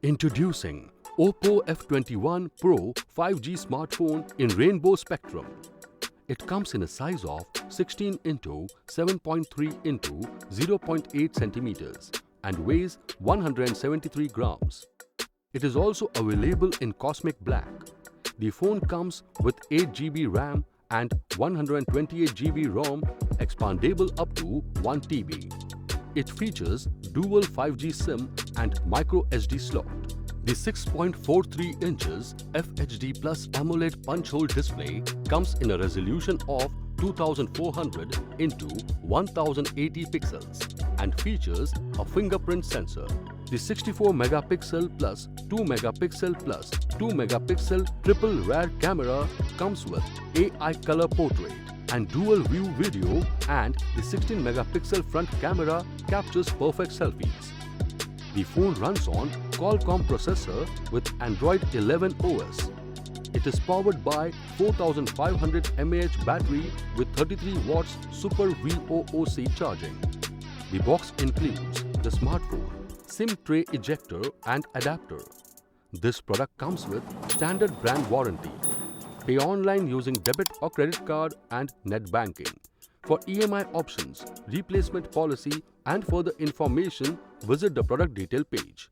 Introducing OPPO F21 Pro 5G smartphone in rainbow spectrum. It comes in a size of 16 into 7.3 into 0.8 centimeters and weighs 173 grams. It is also available in cosmic black. The phone comes with 8 GB RAM and 128 GB ROM, expandable up to 1 TB. It features dual 5G SIM and micro SD slot. The 6.43 inches FHD Plus AMOLED punch-hole display comes in a resolution of 2400 into 1080 pixels and features a fingerprint sensor. The 64 megapixel plus 2 megapixel plus 2 megapixel triple rear camera comes with AI color portrait and dual view video, and the 16 megapixel front camera captures perfect selfies. The phone runs on Qualcomm processor with Android 11 OS. It is powered by 4500 mAh battery with 33 watts Super VOOC charging. The box includes the smartphone, SIM tray ejector and adapter. This product comes with standard brand warranty. Pay online using debit or credit card and net banking. For EMI options, replacement policy and further information, visit the product detail page.